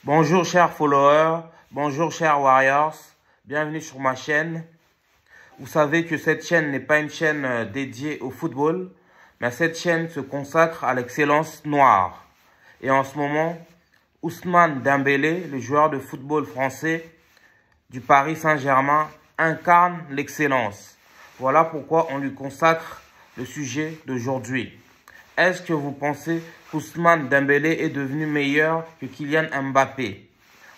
Bonjour chers followers, bonjour chers warriors, bienvenue sur ma chaîne. Vous savez que cette chaîne n'est pas une chaîne dédiée au football, mais cette chaîne se consacre à l'excellence noire. Et en ce moment, Ousmane Dembélé, le joueur de football français du Paris Saint-Germain, incarne l'excellence. Voilà pourquoi on lui consacre le sujet d'aujourd'hui. Est-ce que vous pensez qu'Ousmane Dembélé est devenu meilleur que Kylian Mbappé?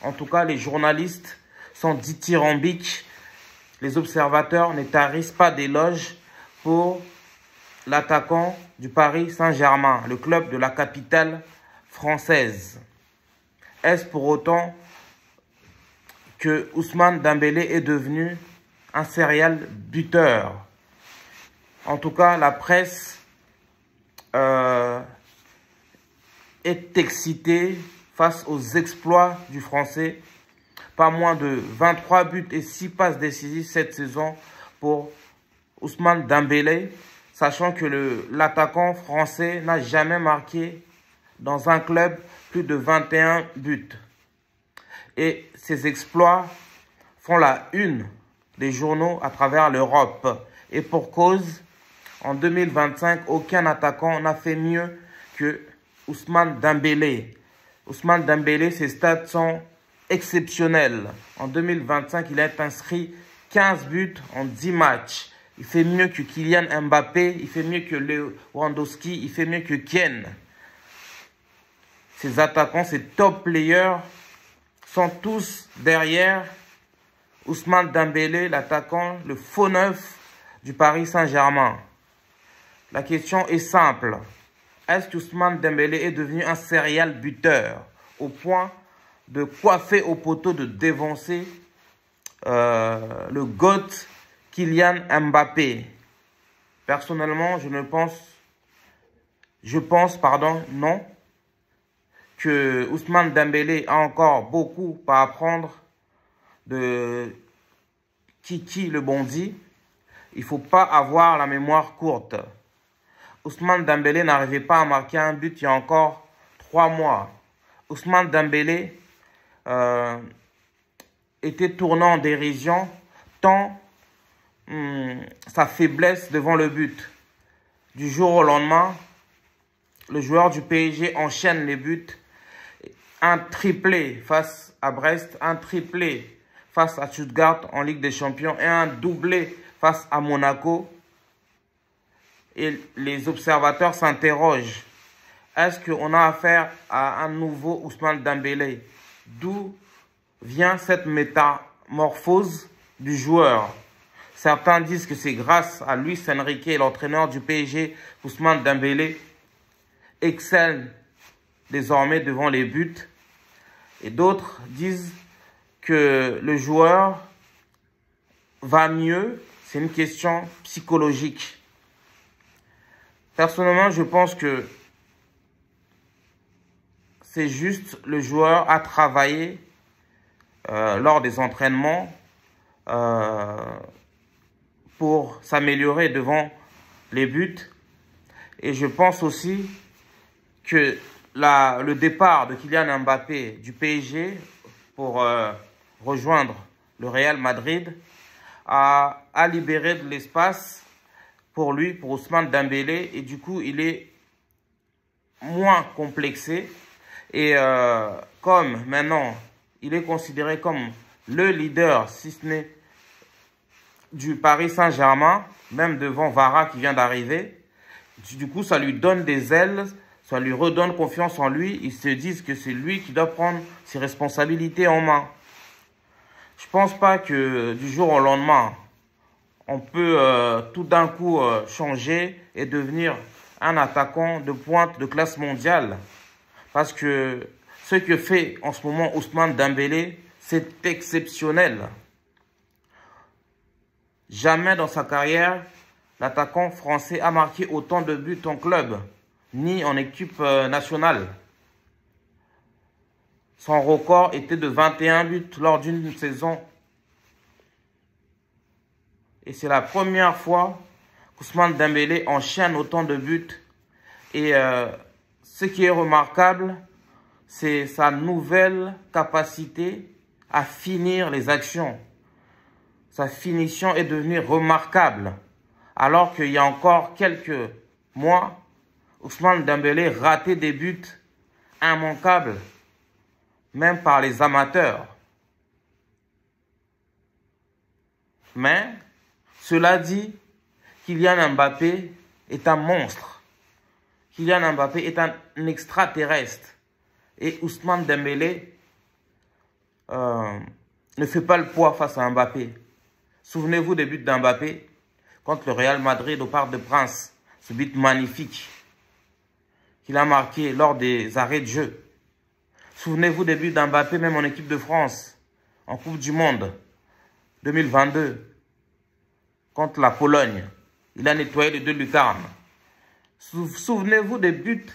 En tout cas, les journalistes sont dithyrambiques. Les observateurs ne tarissent pas d'éloges pour l'attaquant du Paris Saint-Germain, le club de la capitale française. Est-ce pour autant que Ousmane Dembélé est devenu un serial buteur? En tout cas, la presse est excité face aux exploits du Français. Pas moins de 23 buts et 6 passes décisives cette saison pour Ousmane Dembélé, sachant que l'attaquant français n'a jamais marqué dans un club plus de 21 buts. Et ces exploits font la une des journaux à travers l'Europe. Et pour cause, en 2025, aucun attaquant n'a fait mieux que Ousmane Dembélé. Ousmane Dembélé, ses stats sont exceptionnels. En 2025, il a inscrit 15 buts en 10 matchs. Il fait mieux que Kylian Mbappé, il fait mieux que Lewandowski, il fait mieux que Ken. Ces attaquants, ces top players, sont tous derrière Ousmane Dembélé, l'attaquant, le faux neuf du Paris Saint-Germain. La question est simple. Est-ce qu'Ousmane Dembélé est devenu un serial buteur au point de coiffer au poteau, de dévancer le GOAT Kylian Mbappé? Personnellement, je pense, non, que Ousmane Dembélé a encore beaucoup à apprendre de Kiki le Bondy. Il ne faut pas avoir la mémoire courte. Ousmane Dembélé n'arrivait pas à marquer un but il y a encore 3 mois. Ousmane Dembélé était tourné en dérision tant sa faiblesse devant le but. Du jour au lendemain, le joueur du PSG enchaîne les buts. Un triplé face à Brest, un triplé face à Stuttgart en Ligue des Champions et un doublé face à Monaco. Et les observateurs s'interrogent. Est-ce qu'on a affaire à un nouveau Ousmane Dembélé? D'où vient cette métamorphose du joueur? Certains disent que c'est grâce à Luis Enrique, l'entraîneur du PSG, Ousmane Dembélé excelle désormais devant les buts. Et d'autres disent que le joueur va mieux. C'est une question psychologique. Personnellement, je pense que c'est juste le joueur a travaillé lors des entraînements pour s'améliorer devant les buts. Et je pense aussi que le départ de Kylian Mbappé du PSG pour rejoindre le Real Madrid a libéré de l'espace pour lui, pour Ousmane Dembélé, et du coup, il est moins complexé. Et comme maintenant, il est considéré comme le leader, si ce n'est du Paris Saint-Germain, même devant Vara qui vient d'arriver, du coup, ça lui donne des ailes, ça lui redonne confiance en lui. Ils se disent que c'est lui qui doit prendre ses responsabilités en main. Je ne pense pas que du jour au lendemain, on peut tout d'un coup changer et devenir un attaquant de pointe de classe mondiale. Parce que ce que fait en ce moment Ousmane Dembélé, c'est exceptionnel. Jamais dans sa carrière, l'attaquant français a marqué autant de buts en club, ni en équipe nationale. Son record était de 21 buts lors d'une saison. Et c'est la première fois qu'Ousmane Dembélé enchaîne autant de buts. Et ce qui est remarquable, c'est sa nouvelle capacité à finir les actions. Sa finition est devenue remarquable. Alors qu'il y a encore quelques mois, Ousmane Dembélé ratait des buts immanquables, même par les amateurs. Mais, cela dit, Kylian Mbappé est un monstre. Kylian Mbappé est un extraterrestre. Et Ousmane Dembélé ne fait pas le poids face à Mbappé. Souvenez-vous des buts d'Mbappé contre le Real Madrid au Parc des Princes. Ce but magnifique qu'il a marqué lors des arrêts de jeu. Souvenez-vous des buts d'Mbappé même en équipe de France, en Coupe du Monde 2022, contre la Pologne. Il a nettoyé les 2 lucarnes. Souvenez-vous des buts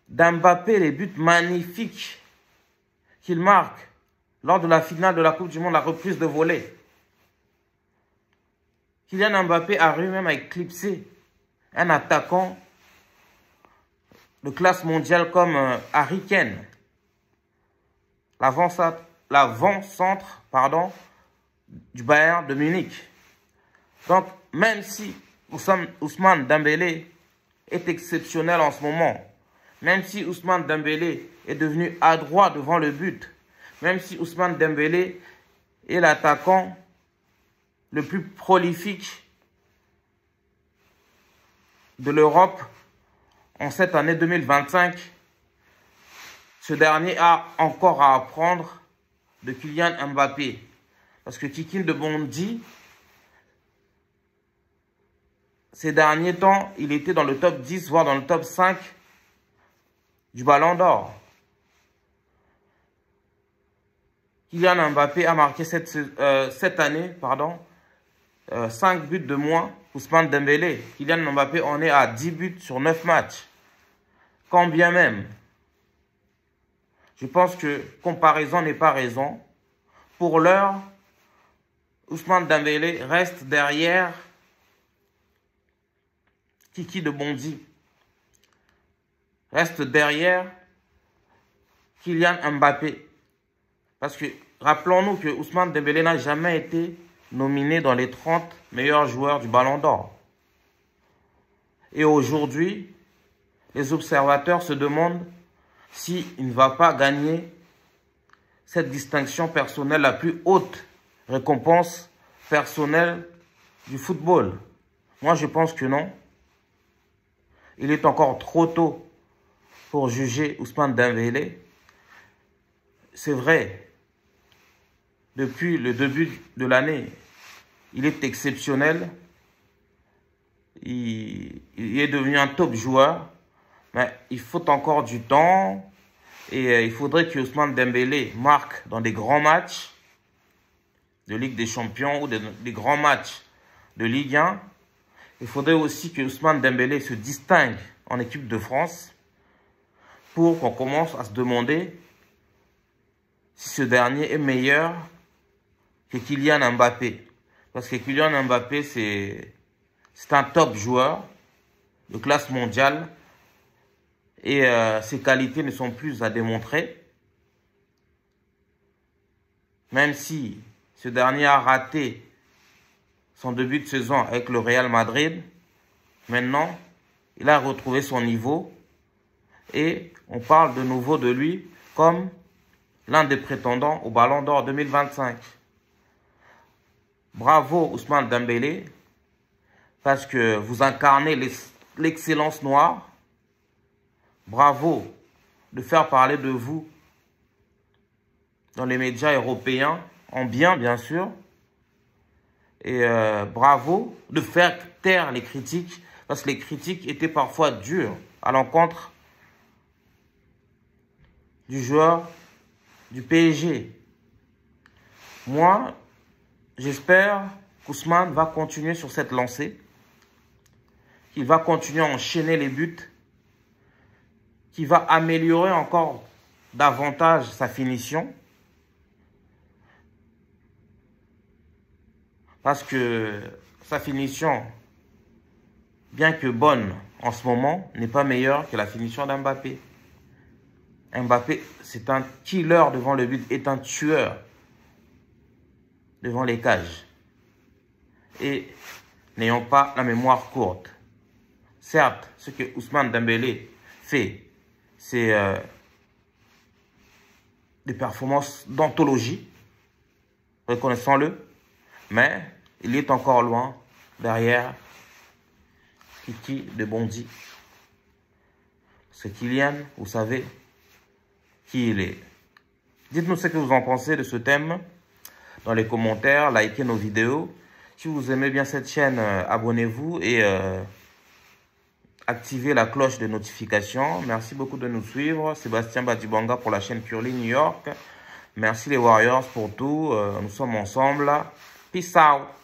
d'Mbappé, les buts magnifiques qu'il marque lors de la finale de la Coupe du Monde, la reprise de volée. Kylian Mbappé arrive même à éclipser un attaquant de classe mondiale comme Harry Kane, l'avant-centre du Bayern de Munich. Donc, même si Ousmane Dembélé est exceptionnel en ce moment, même si Ousmane Dembélé est devenu adroit devant le but, même si Ousmane Dembélé est l'attaquant le plus prolifique de l'Europe en cette année 2025, ce dernier a encore à apprendre de Kylian Mbappé. Parce que Kikine de Bondy, ces derniers temps, il était dans le top 10, voire dans le top 5 du Ballon d'Or. Kylian Mbappé a marqué cette année, 5 buts de moins qu'Ousmane Dembélé. Kylian Mbappé en est à 10 buts sur 9 matchs. Quand bien même, je pense que comparaison n'est pas raison. Pour l'heure, Ousmane Dembélé reste derrière Kiki de Bondy. Reste derrière Kylian Mbappé. Parce que rappelons-nous que Ousmane Dembélé n'a jamais été nominé dans les 30 meilleurs joueurs du Ballon d'Or. Et aujourd'hui, les observateurs se demandent s'il ne va pas gagner cette distinction personnelle, la plus haute récompense personnelle du football. Moi, je pense que non. Il est encore trop tôt pour juger Ousmane Dembélé. C'est vrai, depuis le début de l'année, il est exceptionnel. Il est devenu un top joueur. Mais il faut encore du temps. Et il faudrait que Ousmane Dembélé marque dans des grands matchs de Ligue des Champions ou des grands matchs de Ligue 1. Il faudrait aussi que Ousmane Dembélé se distingue en équipe de France pour qu'on commence à se demander si ce dernier est meilleur que Kylian Mbappé. Parce que Kylian Mbappé, c'est un top joueur de classe mondiale et ses qualités ne sont plus à démontrer. Même si ce dernier a raté son début de saison avec le Real Madrid, maintenant, il a retrouvé son niveau et on parle de nouveau de lui comme l'un des prétendants au Ballon d'Or 2025. Bravo Ousmane Dembélé, parce que vous incarnez l'excellence noire. Bravo de faire parler de vous dans les médias européens, en bien, bien sûr. Et bravo de faire taire les critiques, parce que les critiques étaient parfois dures à l'encontre du joueur du PSG. Moi, j'espère qu'Ousmane va continuer sur cette lancée, qu'il va continuer à enchaîner les buts, qu'il va améliorer encore davantage sa finition. Parce que sa finition, bien que bonne en ce moment, n'est pas meilleure que la finition d'Mbappé. Mbappé, c'est un killer devant le but, est un tueur devant les cages. Et n'ayons pas la mémoire courte. Certes, ce que Ousmane Dembélé fait, c'est des performances d'anthologie, reconnaissons-le, mais il est encore loin derrière Kiki de Bondy. C'est Kylian, vous savez qui il est. Dites-nous ce que vous en pensez de ce thème dans les commentaires, likez nos vidéos. Si vous aimez bien cette chaîne, abonnez-vous et activez la cloche de notification. Merci beaucoup de nous suivre. Sébastien Badibanga pour la chaîne Curly New York. Merci les Warriors pour tout. Nous sommes ensemble. Peace out.